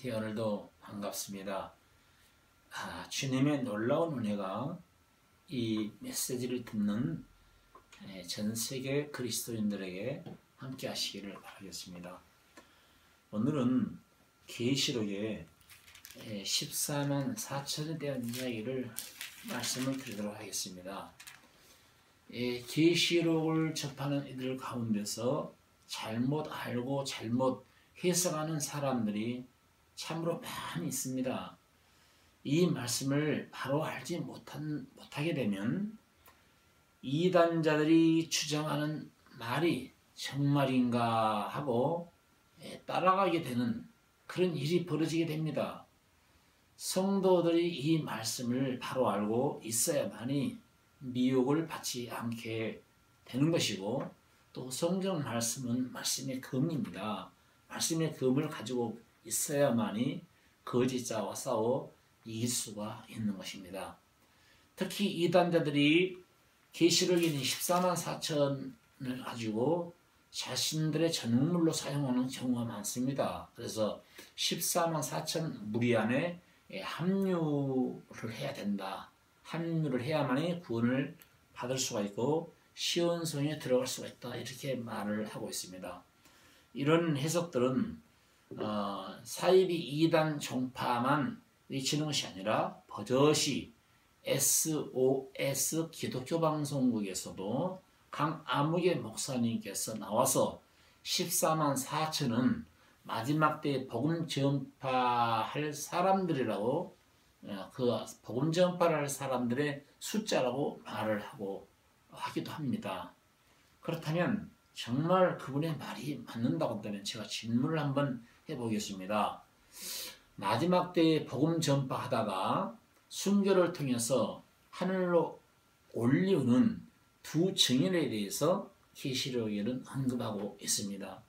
오늘도 반갑습니다. 주님의 놀라운 은혜가 이 메시지를 듣는 전 세계 그리스도인들에게 함께 하시기를 바라겠습니다. 오늘은 계시록의 14만 4천에 대한 이야기를 말씀을 드리도록 하겠습니다. 계시록을 접하는 이들 가운데서 잘못 알고 잘못 해석하는 사람들이 참으로 많이 있습니다. 이 말씀을 바로 알지 못하게 되면 이단자들이 주장하는 말이 정말인가 하고 따라가게 되는 그런 일이 벌어지게 됩니다. 성도들이 이 말씀을 바로 알고 있어야만이 미혹을 받지 않게 되는 것이고, 또 성경 말씀은 말씀의 검입니다. 말씀의 검을 가지고 있어야만이 거짓자와 싸워 이길 수가 있는 것입니다. 특히 이단자들이 계시록에 있는 14만 4천을 가지고 자신들의 전용물로 사용하는 경우가 많습니다. 그래서 14만 4천 무리 안에 합류를 해야 된다. 합류를 해야만이 구원을 받을 수가 있고 시온성에 들어갈 수가 있다. 이렇게 말을 하고 있습니다. 이런 해석들은 사이비 2단 종파만 외치는 것이 아니라 버젓이 SOS 기독교 방송국에서도 강아무개 목사님께서 나와서 14만 4천은 마지막 때에 복음 전파할 사람들이라고, 그 복음 전파를 할 사람들의 숫자라고 말을 하기도 합니다. 그렇다면 정말 그분의 말이 맞는다고 한다면 제가 질문을 한번 해보겠습니다. 마지막 때에 복음 전파하다가 순교를 통해서 하늘로 올리우는 두 증인에 대해서 계시록에는 언급하고 있습니다.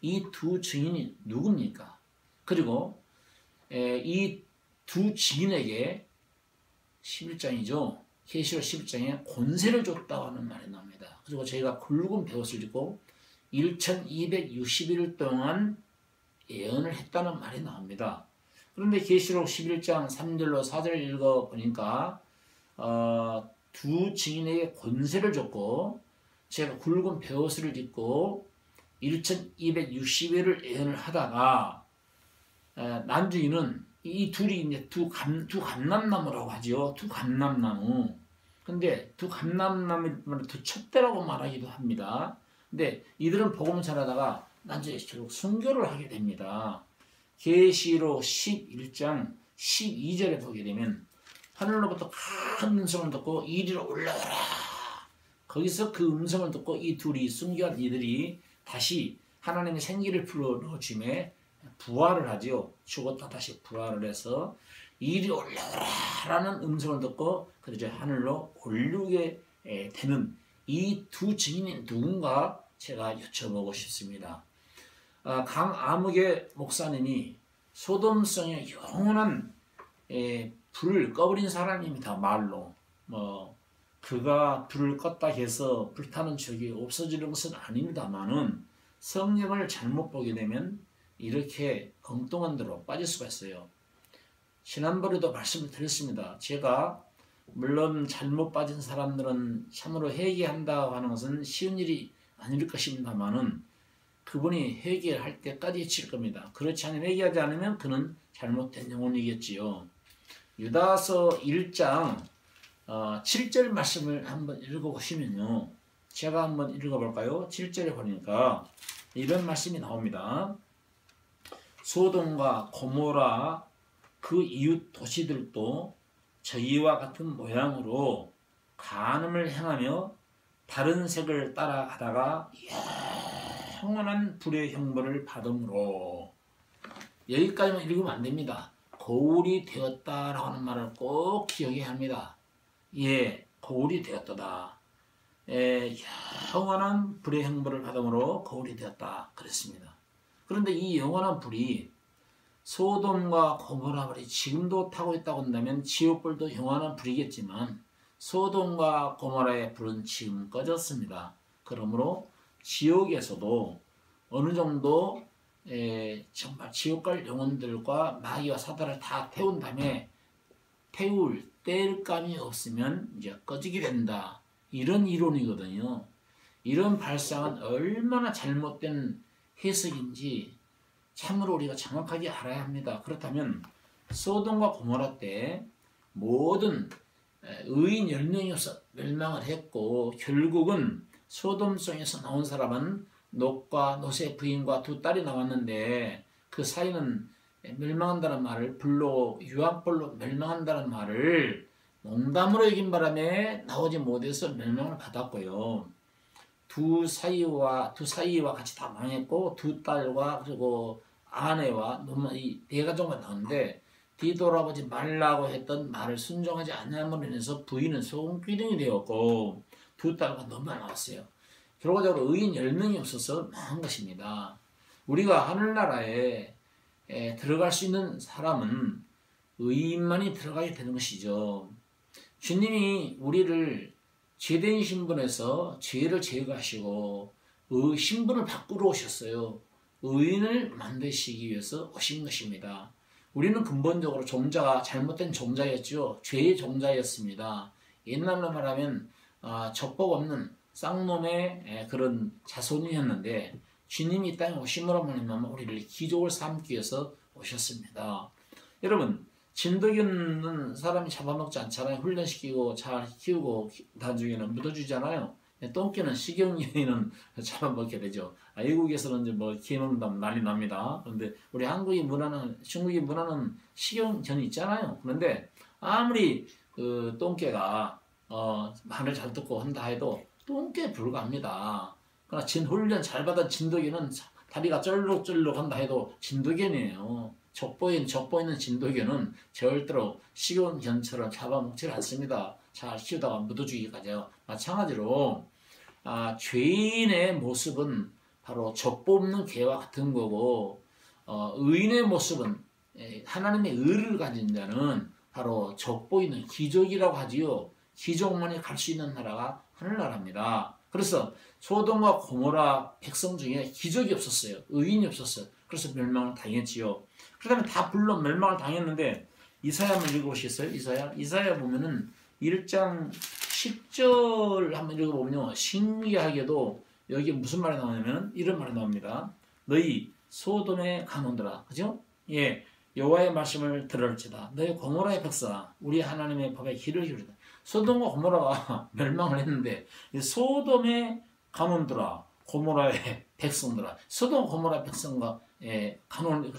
이 두 증인이 누굽니까? 그리고 이 두 증인에게 11장이죠. 계시록 11장에 권세를 줬다고 하는 말이 나옵니다. 그리고 저희가 굵은 벼옷을 입고 1260일 동안 예언을 했다는 말이 나옵니다. 그런데 계시록 11장 3절로 4절을 읽어보니까 두 증인에게 권세를 줬고 제가 굵은 벼옷을 입고 1260일을 예언을 하다가 난주인은 이 둘이 이제 두 감람나무라고 하죠. 두 감람나무. 근데 두 감람나무를 두 촛대라고 말하기도 합니다. 근데 이들은 복음을 전하다가 난주에 결국 순교를 하게 됩니다. 계시록 11장 12절에 보게 되면 하늘로부터 큰 음성을 듣고 이리로 올라오라. 거기서 그 음성을 듣고 이 둘이 순교한 이들이 다시 하나님의 생기를 불어넣어줌에 부활을 하지요. 죽었다 다시 부활을 해서 이리 올라오라 라는 음성을 듣고 그러죠. 하늘로 올리게 되는 이 두 증인이 누군가 제가 여쭤보고 싶습니다. 강아무개 목사님이 소돔성의 영원한 불을 꺼버린 사람입니다. 말로 그가 불을 껐다 해서 불타는 적이 없어지는 것은 아닙니다만은 성경을 잘못 보게 되면 이렇게 엉뚱한 데로 빠질 수가 있어요. 지난번에도 말씀을 드렸습니다. 제가 물론 잘못 빠진 사람들은 참으로 회개한다고 하는 것은 쉬운 일이 아닐 것입니다만은 그분이 회개할 때까지 칠 겁니다. 그렇지 않으면 회개하지 않으면 그는 잘못된 영혼이겠지요. 유다서 1장 7절 말씀을 한번 읽어보시면요. 제가 한번 읽어볼까요? 7절에 보니까 이런 말씀이 나옵니다. 소돔과 고모라 그 이웃 도시들도 저희와 같은 모양으로 간음을 행하며 다른 색을 따라가다가 영원한 불의 형벌을 받음으로. 여기까지만 읽으면 안 됩니다. 거울이 되었다라고 하는 말을 꼭 기억해야 합니다. 거울이 되었다. 영원한 불의 형벌을 받음으로 거울이 되었다 그랬습니다. 그런데 이 영원한 불이 소돔과 고모라 불이 지금도 타고 있다고 한다면 지옥불도 영원한 불이겠지만 소돔과 고모라의 불은 지금 꺼졌습니다. 그러므로 지옥에서도 어느 정도 정말 지옥 갈 영혼들과 마귀와 사단을 다 태운 다음에 태울 뗄감이 없으면 이제 꺼지게 된다. 이런 이론이거든요. 이런 발상은 얼마나 잘못된 해석인지 참으로 우리가 정확하게 알아야 합니다. 그렇다면 소돔과 고모라 때 모든 의인 10명이 멸망을 했고 결국은 소돔성에서 나온 사람은 롯과 롯의 부인과 두 딸이 나왔는데 그 사이는 멸망한다는 말을 불로 유황불로 멸망한다는 말을 농담으로 여긴 바람에 나오지 못해서 멸망을 받았고요. 두 사이와 같이 다 망했고 두 딸과 그리고 아내와 이 네 가족만 나오는데 뒤돌아보지 말라고 했던 말을 순종하지 않음으로 인해서 부인은 소금기둥이 되었고 두 딸과 너무 나왔어요. 결과적으로 의인 10명이 없어서 망한 것입니다. 우리가 하늘나라에 들어갈 수 있는 사람은 의인만이 들어가게 되는 것이죠. 주님이 우리를 죄된 신분에서 죄를 제거하시고 신분을 바꾸러 오셨어요. 의인을 만드시기 위해서 오신 것입니다. 우리는 근본적으로 종자가 잘못된 종자였죠. 죄의 종자였습니다. 옛날로 말하면 적법 없는 쌍놈의 그런 자손이었는데 주님이 이 땅에 오심으로 말미암아 우리를 기족을 삼기 위해서 오셨습니다. 여러분 진돗개는 사람이 잡아먹지 않잖아요. 훈련시키고 잘 키우고 나중에는 묻어주잖아요. 똥개는 식용유에는 잡아먹게 되죠. 외국에서는 이제 뭐 개먹는다면 난리 납니다. 그런데 우리 한국의 문화는 중국의 문화는 식용견이 있잖아요. 그런데 아무리 그 똥개가 말을 잘 듣고 한다 해도 똥개에 불과합니다. 그러나 훈련 잘 받은 진돗개는 다리가 쩔룩쩔룩 한다 해도 진돗개네요. 족보 있는 진돗개는 절대로 식용견처럼 잡아먹지 않습니다. 잘 키우다가 묻어주기까지요. 마찬가지로 죄인의 모습은 바로 족보 없는 개와 같은 거고 의인의 모습은 하나님의 의를 가진 자는 바로 족보 있는 기족이라고 하지요. 기족만이 갈 수 있는 나라가 하늘나라입니다. 그래서 소돔과 고모라 백성 중에 기족이 없었어요. 의인이 없었어요. 그래서 멸망을 당했지요. 그다음에 다 불러 멸망을 당했는데 이사야 한번 읽어보시겠어요? 이사야 보면은 1장 10절 한번 읽어보면요. 신기하게도 여기 무슨 말이 나오냐면 이런 말이 나옵니다. 너희 소돔의 가문들아, 그죠? 예, 여호와의 말씀을 들을지다. 너희 고모라의 백성아, 우리 하나님의 법에 귀를 기울이다. 소돔과 고모라가 멸망을 했는데 소돔의 가문들아, 고모라의 백성들아, 소돔 고모라 백성과 간원이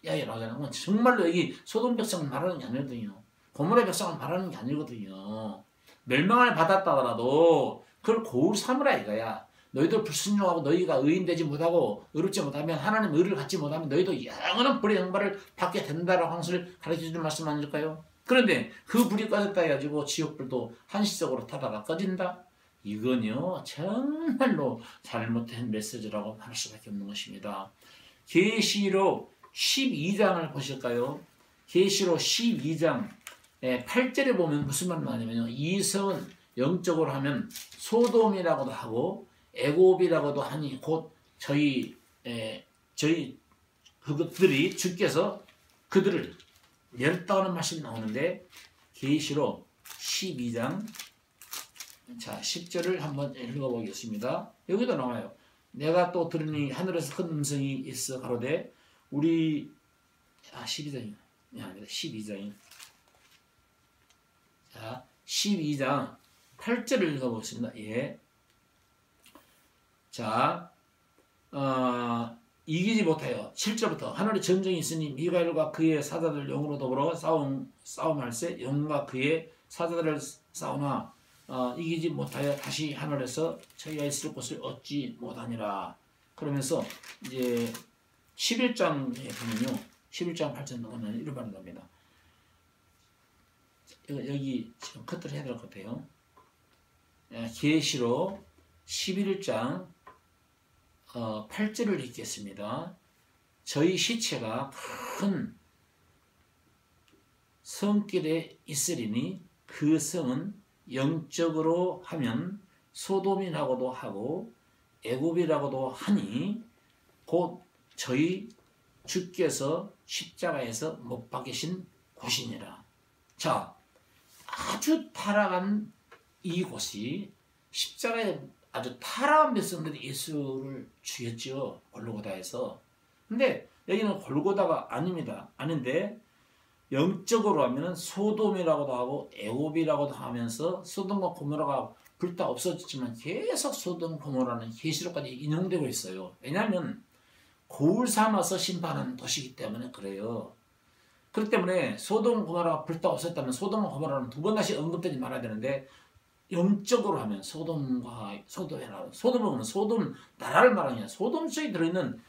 대야라고 하잖아요. 정말로 여기 소돔 백성을 말하는 게 아니거든요. 고모라 백성을 말하는 게 아니거든요. 멸망을 받았다더라도 그걸 고울 삼으라 이거야. 너희들 불순종하고 너희가 의인 되지 못하고 의롭지 못하면 하나님 의를 갖지 못하면 너희도 영원한 불의 형벌을 받게 된다라고 항상 가르쳐주는 말씀 아닐까요? 그런데 그 불이 꺼졌다 해가지고 지옥불도 한시적으로 타다가 꺼진다? 이건요 정말로 잘못된 메시지라고 할 수밖에 없는 것입니다. 계시록 12장을 보실까요? 계시록 12장 8절에 보면 무슨 말이 나냐면요. 이 성은 영적으로 하면 소돔이라고도 하고 애굽이라고도 하니 곧 저희 그것들이 주께서 그들을 멸다하는 말씀이 나오는데 계시록 12장 자 10절을 한번 읽어보겠습니다. 여기도 나와요. 내가 또 들으니 하늘에서 큰 음성이 있어 가로되 우리 12장이 아니다 12장이 자 12장 8절을 읽어보겠습니다. 예. 자 이기지 못하여 7절부터 하늘에 전쟁이 있으니 미가엘과 그의 사자들 영으로 더불어 싸움할세 영과 그의 사자들을 싸우나 이기지 못하여 다시 하늘에서 저희가 있을 곳을 얻지 못하니라. 그러면서 이제 11장에 보면요. 11장 8절 넘어가면 이런 말이 나옵니다. 여기 지금 커트를 해야 될 것 같아요. 계시록 11장 8절을 읽겠습니다. 저희 시체가 큰 성길에 있으리니 그 성은 영적으로 하면 소돔이라고도 하고 애굽이라고도 하니 곧 저희 주께서 십자가에서 못 박이신 곳이니라. 자, 아주 타락한 이곳이 십자가에 아주 타락한 백성들이 예수를 죽였죠. 골고다에서. 근데 여기는 골고다가 아닙니다. 아닌데 영적으로 하면은 소돔이라고도 하고 애굽이라고도 하면서 소돔과 고모라가 불타 없어졌지만 계속 소돔 고모라는 계시록까지 인용되고 있어요. 왜냐하면 고울 삼아서 심판하는 도시이기 때문에 그래요. 그렇기 때문에 소돔 고모라가 불타 없었다면 소돔과 고모라는 두 번 다시 언급되지 말아야 되는데 영적으로 하면 소돔과 소돔은 소돔 나라를 말하는 게 아니라 소돔 속에 들어있는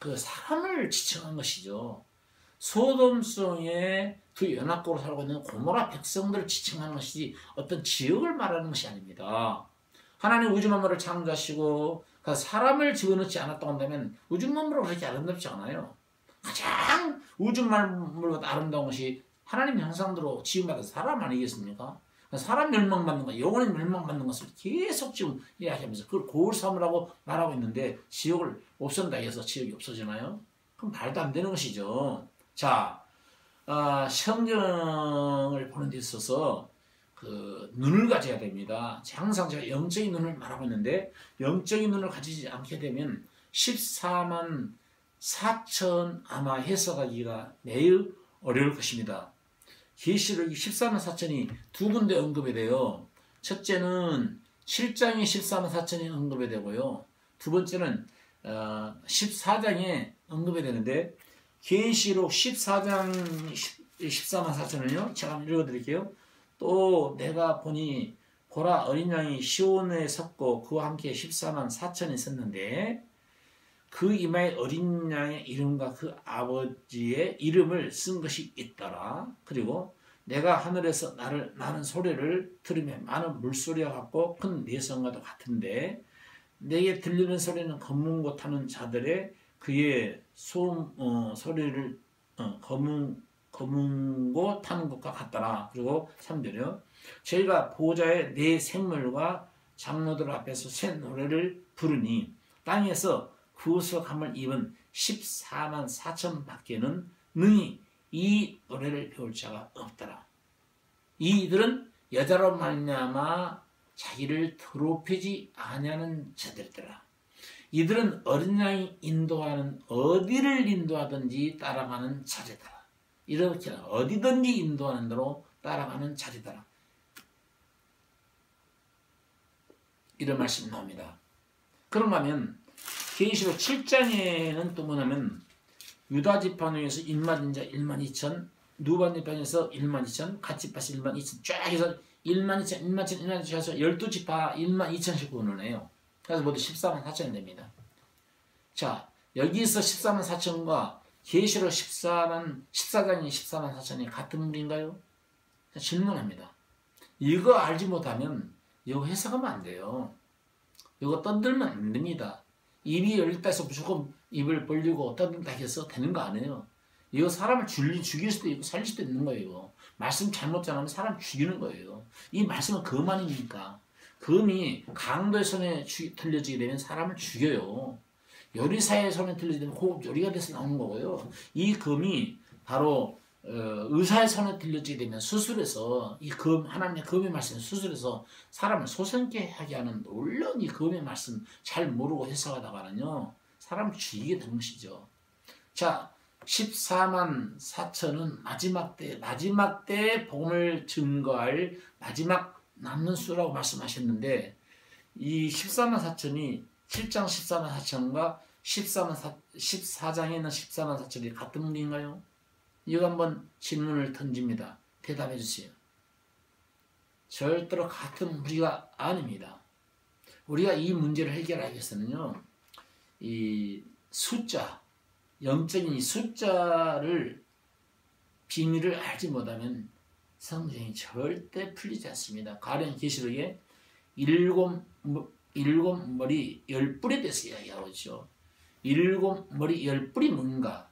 그 사람을 지칭한 것이죠. 소돔 성의 두 연합국으로 살고 있는 고모라 백성들을 지칭하는 것이지 어떤 지역을 말하는 것이 아닙니다. 하나님 우주 만물을 창조하시고 그 사람을 집어넣지 않았다고 한다면 우주 만물은 그렇게 아름답지 않아요. 가장 우주 만물보다 아름다운 것이 하나님 형상대로 지음받은 사람 아니겠습니까? 사람 멸망받는 것, 영원히 멸망받는 것을 계속 지금 이야기하면서 그걸 고울 삼으라고 말하고 있는데 지옥을 없앤다 해서 지옥이 없어지나요? 그럼 말도 안 되는 것이죠. 자, 성경을 보는 데 있어서 그 눈을 가져야 됩니다. 항상 제가 영적인 눈을 말하고 있는데 영적인 눈을 가지지 않게 되면 14만 4천 아마 해석하기가 매우 어려울 것입니다. 계시록이 14만 4천이 두 군데 언급이 돼요. 첫째는 7장에 14만 4천이 언급이 되고요. 두 번째는 14장에 언급이 되는데 계시록 14장 14만 4천은요. 제가 한번 읽어드릴게요. 또 내가 보니 보라 어린 양이 시온에 섰고 그와 함께 14만 4천이 섰는데 그 이마에 어린 양의 이름과 그 아버지의 이름을 쓴 것이 있더라. 그리고 내가 하늘에서 나는 소리를 들으며 많은 물소리와 같고 큰 내성과도 같은데 내게 들리는 소리는 검문고 타는 자들의 그의 소리를 검문고 타는 것과 같더라. 그리고 3절이요. 저희가 보호자의 네 생물과 장로들 앞에서 새 노래를 부르니 땅에서 구속함을 입은 14만 4천 밖에는 능히 이 노래를 배울 자가 없더라. 이들은 여자로 말미암아 자기를 더럽히지 아니하는 자들이더라. 이들은 어린 양이 인도하는 어디를 인도하든지 따라가는 자리더라. 이렇게 어디든지 인도하는 대로 따라가는 자리더라. 이런 말씀이 나옵니다. 그런가 하면 계시록 7장에는 또 뭐냐면 유다 지파에서 1만 인자 1만 2천, 누반 지파에서 1만 2천, 갓 지파에서 1만 2천 쫙 해서 1만 2천, 1만 2천, 1만 2천 해서 12지파 1만 2천씩 구분을 해요. 그래서 모두 14만 4천이 됩니다. 자, 여기서 14만 4천과 계시록 14장이 14만 4천이 같은 물인가요? 질문합니다. 이거 알지 못하면 이거 해석하면 안 돼요. 이거 떠들면 안 됩니다. 입이 열렸다 해서 무조건 입을 벌리고 떠든다 해서 되는 거 아니에요. 이거 사람을 죽일 수도 있고 살릴 수도 있는 거예요. 말씀 잘못 전하면 사람 죽이는 거예요. 이 말씀은 검 아닙니까? 검이 강도의 손에 들려지게 되면 사람을 죽여요. 요리사의 손에 들려지게 되면 호흡 요리가 돼서 나오는 거고요. 이 검이 바로 의사의 손에 들려지게 되면 수술해서 이 검, 하나님의 검의 말씀을 수술해서 사람을 소생케 하게 하는 놀라운 이 검의 말씀 잘 모르고 해석하다가는요 사람을 죽이게 되는 것이죠. 자, 14만 4천은 마지막 때 복음을 증거할 마지막 남는 수라고 말씀하셨는데 이 14만 4천이 7장 14만 4천과 14장에 있는 14만 4천이 같은 문인가요? 이거 한번 질문을 던집니다. 대답해 주세요. 절대로 같은 무리가 아닙니다. 우리가 이 문제를 해결하기 위해서는요, 이 숫자, 영적인 이 숫자를 비밀을 알지 못하면 성경이 절대 풀리지 않습니다. 가령 계시록에 일곱 머리 10뿔에 대해서 이야기하고 있죠. 7머리 10뿔이 뭔가?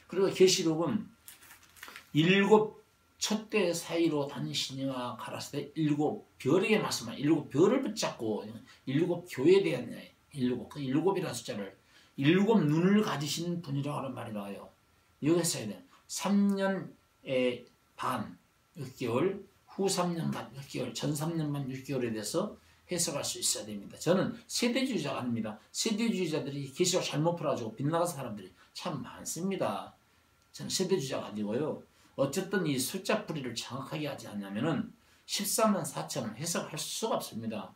그리고 계시록은 7 촛대 사이로 다니시니와 가라사대 7 별에게 말씀하여 7 별을 붙잡고 7 교회에 대한 7이라는 숫자를 일곱 눈을 가지신 분이라고 하는 말이 나와요. 여기서 해야 돼. 3년 반 6개월, 후 3년 반 6개월, 전 3년 반 6개월에 대해서 해석할 수 있어야 됩니다. 저는 세대주의자가 아닙니다. 세대주의자들이 계시록 잘못 풀어가지고 빗나간 사람들이 참 많습니다. 저는 세대주의자가 아니고요. 어쨌든 이 숫자풀이를 정확하게 하지 않냐면은 14만 4천을 해석할 수가 없습니다.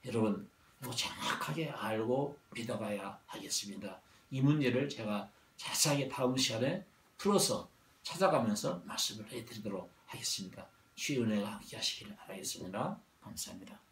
여러분 이거 정확하게 알고 믿어가야 하겠습니다. 이 문제를 제가 자세하게 다음 시간에 풀어서 찾아가면서 말씀을 해드리도록 하겠습니다. 주의 은혜가 함께 하시기를 바라겠습니다. 감사합니다.